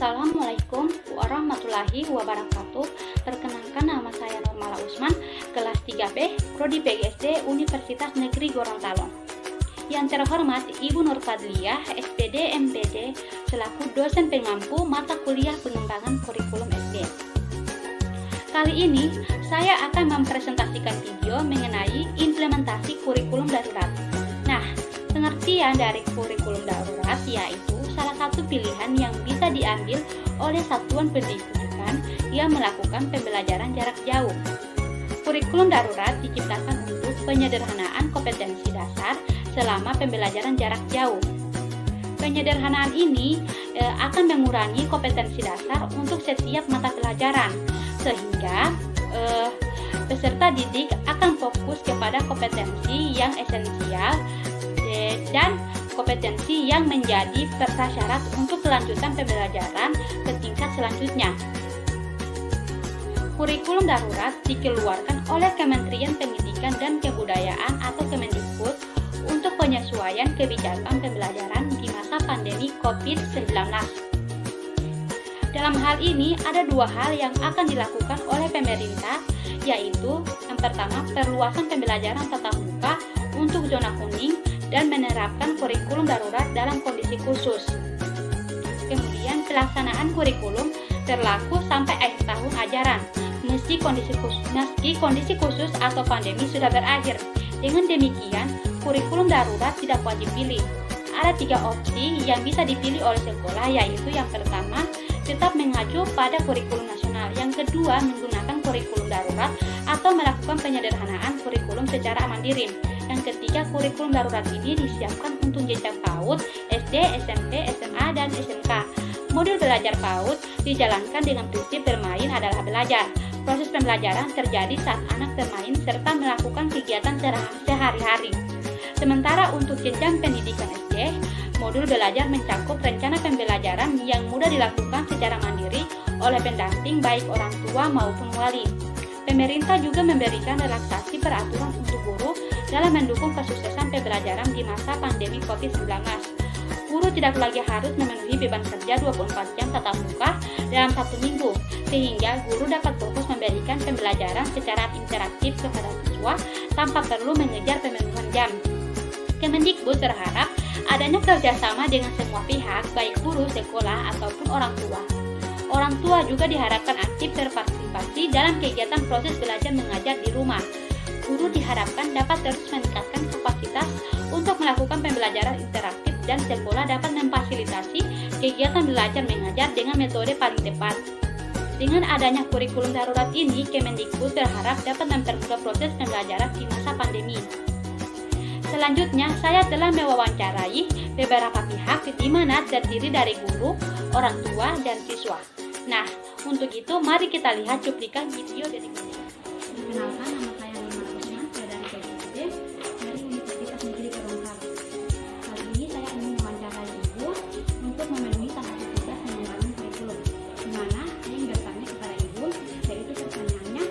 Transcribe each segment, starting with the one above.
Assalamualaikum warahmatullahi wabarakatuh. Perkenalkan, nama saya Nurmala Usman, kelas 3B, Prodi PGSD Universitas Negeri Gorontalo. Yang terhormat Ibu Nur Fadliyah, SPD MPD, selaku dosen pengampu mata kuliah pengembangan kurikulum SD. Kali ini, saya akan mempresentasikan video mengenai implementasi kurikulum darurat. Nah, pengertian dari kurikulum darurat yaitu salah satu pilihan yang bisa diambil oleh satuan pendidikan yang melakukan pembelajaran jarak jauh. Kurikulum darurat diciptakan untuk penyederhanaan kompetensi dasar selama pembelajaran jarak jauh. Penyederhanaan ini akan mengurangi kompetensi dasar untuk setiap mata pelajaran, sehingga peserta didik akan fokus kepada kompetensi yang esensial dan kompetensi yang menjadi prasyarat untuk kelanjutan pembelajaran ke tingkat selanjutnya. Kurikulum darurat dikeluarkan oleh Kementerian Pendidikan dan Kebudayaan atau Kemendikbud untuk penyesuaian kebijakan pembelajaran di masa pandemi COVID-19. Dalam hal ini, ada dua hal yang akan dilakukan oleh pemerintah, yaitu yang pertama, perluasan pembelajaran tatap muka untuk zona kuning dan menerapkan kurikulum darurat dalam kondisi khusus. Kemudian, pelaksanaan kurikulum berlaku sampai akhir tahun ajaran, meski kondisi khusus atau pandemi sudah berakhir. Dengan demikian, kurikulum darurat tidak wajib pilih. Ada 3 opsi yang bisa dipilih oleh sekolah, yaitu yang pertama, tetap mengacu pada kurikulum nasional. Yang kedua, menggunakan kurikulum darurat atau melakukan penyederhanaan kurikulum secara mandiri. Yang ketiga, kurikulum darurat ini disiapkan untuk jenjang PAUD, SD, SMP, SMA, dan SMK. Modul belajar PAUD dijalankan dengan prinsip bermain adalah belajar. Proses pembelajaran terjadi saat anak bermain serta melakukan kegiatan sehari-hari. Sementara untuk jenjang pendidikan SD, modul belajar mencakup rencana pembelajaran yang mudah dilakukan secara mandiri oleh pendamping baik orang tua maupun wali. Pemerintah juga memberikan relaksasi peraturan untuk guru dalam mendukung kesuksesan pembelajaran di masa pandemi COVID-19. Guru tidak lagi harus memenuhi beban kerja 24 jam tatap muka dalam 1 minggu, sehingga guru dapat fokus memberikan pembelajaran secara interaktif kepada siswa tanpa perlu mengejar pemenuhan jam. Kemendikbud berharap adanya kerjasama dengan semua pihak, baik guru, sekolah, ataupun orang tua. Orang tua juga diharapkan aktif berpartisipasi dalam kegiatan proses belajar mengajar di rumah. Guru diharapkan dapat terus meningkatkan kapasitas untuk melakukan pembelajaran interaktif dan sekolah dapat memfasilitasi kegiatan belajar mengajar dengan metode paling tepat. Dengan adanya kurikulum darurat ini, Kemendikbud berharap dapat mempermudah proses pembelajaran di masa pandemi. Selanjutnya, saya telah mewawancarai beberapa pihak di mana terdiri dari guru, orang tua, dan siswa. Nah, untuk itu mari kita lihat cuplikan video dari ini. Perkenalkan, nama saya Nurmala Usman, dari PGSD dari Universitas Negeri Gorontalo. Kali ini saya ingin mewawancarai Ibu untuk memenuhi salah satu tugas pengembangan kurikulum, di mana saya ingin bertanya kepada Ibu, yaitu pertanyaannya,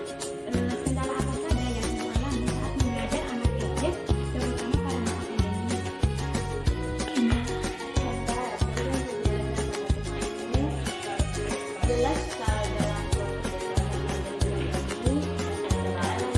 kendala apa saja yang Ibu alami saat mengajar anak SD, terutama pada masa pandemi? Jelas kalau dalam proses belajar mengajar ini kendala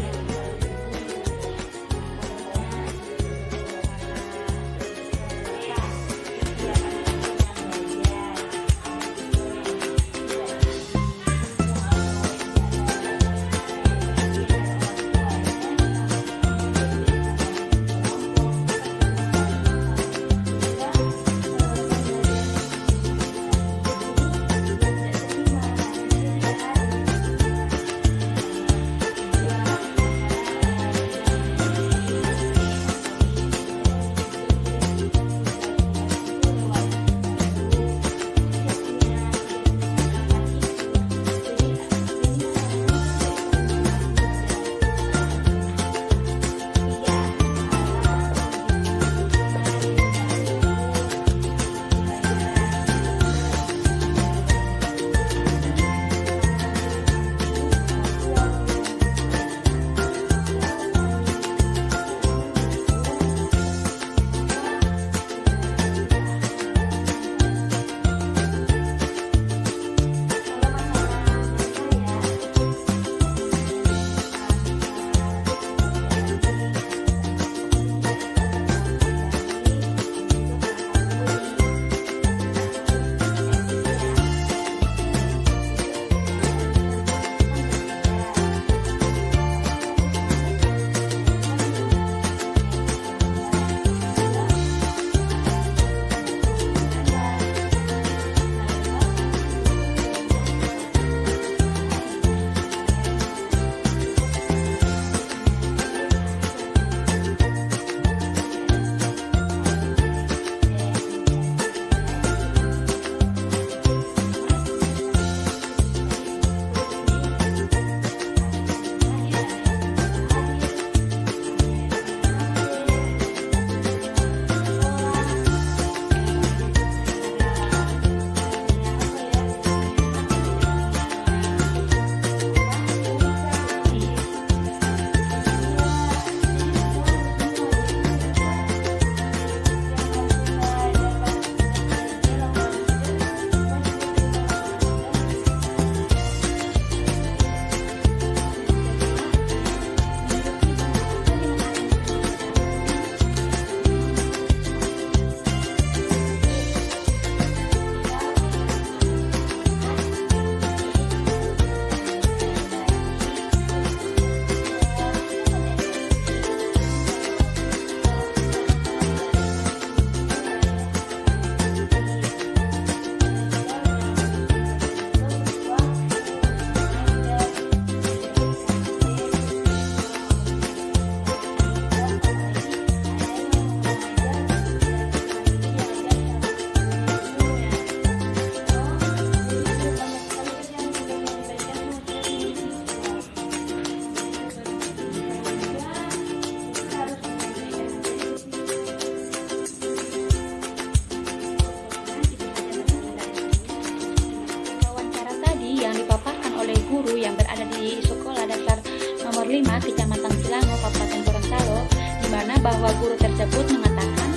tersebut mengatakan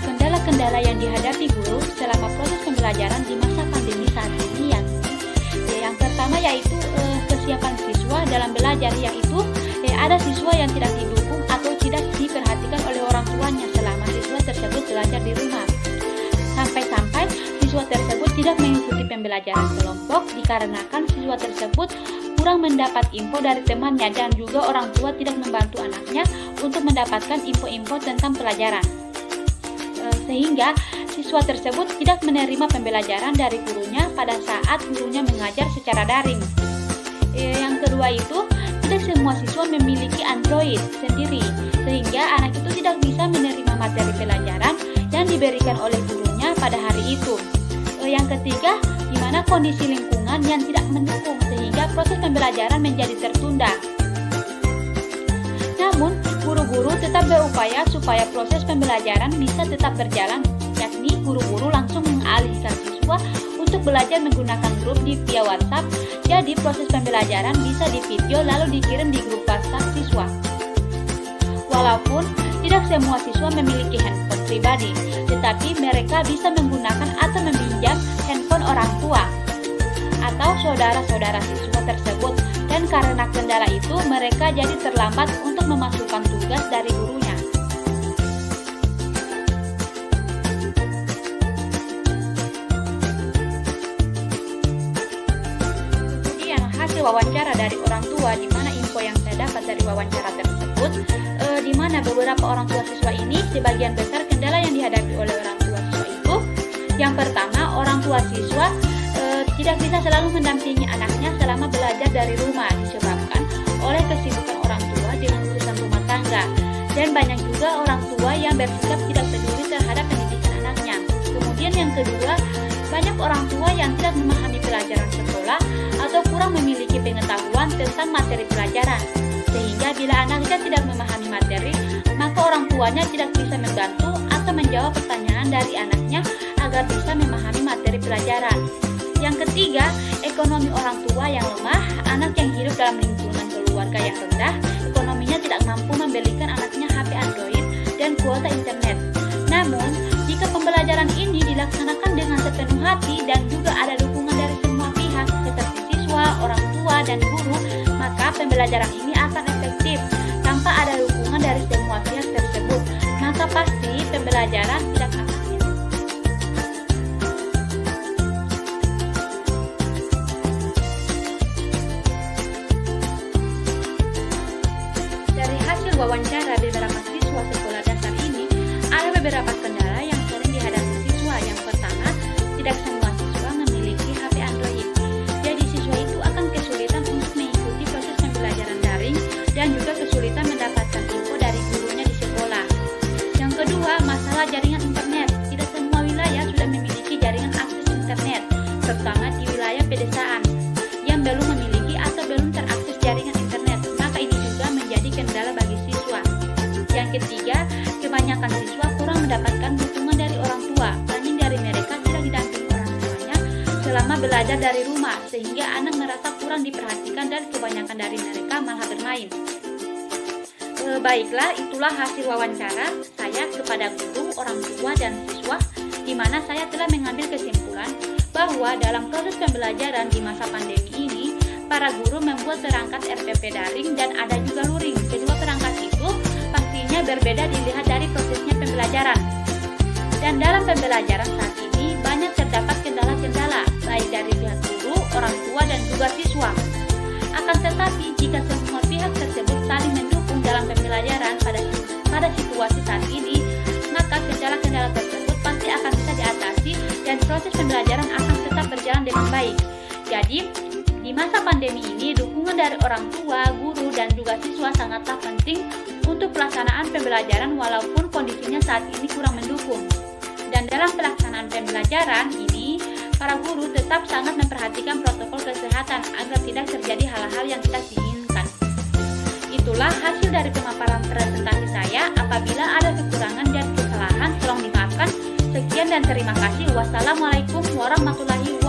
kendala-kendala yang dihadapi guru selama proses pembelajaran di masa pandemi saat ini yang pertama yaitu kesiapan siswa dalam belajar, yaitu ada siswa yang tidak didukung atau tidak diperhatikan oleh orang tuanya selama siswa tersebut belajar di rumah. Sampai-sampai siswa tersebut tidak mengikuti pembelajaran kelompok dikarenakan siswa tersebut kurang mendapat info dari temannya dan juga orang tua tidak membantu anaknya untuk mendapatkan info-info tentang pelajaran. Sehingga siswa tersebut tidak menerima pembelajaran dari gurunya pada saat gurunya mengajar secara daring. Yang kedua itu, tidak semua siswa memiliki Android sendiri, sehingga anak itu tidak bisa menerima materi pelajaran yang diberikan oleh gurunya pada hari itu. Yang ketiga, di mana kondisi lingkungan yang tidak mendukung sehingga proses pembelajaran menjadi tertunda. Namun, guru-guru tetap berupaya supaya proses pembelajaran bisa tetap berjalan, yakni guru-guru langsung mengalihkan siswa untuk belajar menggunakan grup via WhatsApp. Jadi, proses pembelajaran bisa di video lalu dikirim di grup WhatsApp siswa. Walaupun tidak semua siswa memiliki handphone pribadi, tetapi mereka bisa menggunakan atau meminjam handphone orang tua atau saudara-saudara siswa tersebut, dan karena kendala itu mereka jadi terlambat untuk memasukkan tugas dari gurunya. Kemudian hasil wawancara dari orang tua, di mana info yang saya dapat dari wawancara tersebut, di mana beberapa orang tua siswa ini sebagian besar kendala yang dihadapi oleh orang tua siswa itu. Yang pertama, orang tua siswa tidak bisa selalu mendampingi anaknya selama belajar dari rumah disebabkan oleh kesibukan orang tua dengan urusan rumah tangga, dan banyak juga orang tua yang bersikap tidak peduli terhadap pendidikan anaknya. Kemudian yang kedua, banyak orang tua yang tidak memahami pelajaran sekolah atau kurang memiliki pengetahuan tentang materi pelajaran, sehingga bila anaknya tidak memahami materi, maka orang tuanya tidak bisa membantu atau menjawab pertanyaan dari anaknya agar bisa memahami materi pelajaran. Yang ketiga, ekonomi orang tua yang lemah. Anak yang hidup dalam lingkungan keluarga yang rendah, ekonominya tidak mampu membelikan anaknya HP Android dan kuota internet. Namun, jika pembelajaran ini dilaksanakan dengan sepenuh hati dan juga ada dukungan dari semua pihak seperti siswa, orang tua, dan guru, maka pembelajaran ini akan efektif. Tanpa ada dukungan dari semua pihak tersebut, maka pasti pembelajaran tidak akan. Wawancara beberapa siswa sekolah dasar ini, ada beberapa kendala yang sering dihadapi siswa. Yang pertama, tidak semua siswa memiliki HP Android. Jadi siswa itu akan kesulitan untuk mengikuti proses pembelajaran daring dan juga kesulitan mendapatkan info dari gurunya di sekolah. Yang kedua, masalah jaringan internet. Tidak semua wilayah sudah memiliki jaringan akses internet, terutama di wilayah pedesaan yang belum memiliki atau belum terakses jaringan internet. Maka ini juga menjadi kendala bagi siswa. Yang ketiga, kebanyakan siswa kurang mendapatkan dukungan dari orang tua. Banyak dari mereka tidak didampingi orang tuanya selama belajar dari rumah, sehingga anak merasa kurang diperhatikan dan kebanyakan dari mereka malah bermain. Baiklah, itulah hasil wawancara saya kepada guru, orang tua, dan siswa, di mana saya telah mengambil kesimpulan bahwa dalam proses pembelajaran di masa pandemi ini, para guru membuat perangkat RPP daring dan ada juga luring. Kedua perangkat itu pastinya berbeda dilihat dari prosesnya pembelajaran. Dan dalam pembelajaran saat ini banyak terdapat kendala-kendala baik dari pihak guru, orang tua, dan juga siswa. Akan tetapi jika semua pihak tersebut saling mendukung dalam pembelajaran pada situasi saat ini, maka kendala-kendala tersebut pasti akan bisa diatasi dan proses pembelajaran akan tetap berjalan dengan baik. Jadi, di masa pandemi ini, dukungan dari orang tua, guru, dan juga siswa sangatlah penting untuk pelaksanaan pembelajaran walaupun kondisinya saat ini kurang mendukung. Dan dalam pelaksanaan pembelajaran ini, para guru tetap sangat memperhatikan protokol kesehatan agar tidak terjadi hal-hal yang tidak diinginkan. Itulah hasil dari pemaparan presentasi saya. Apabila ada kekurangan dan kesalahan, tolong dimaafkan. Sekian dan terima kasih. Wassalamualaikum warahmatullahi wabarakatuh.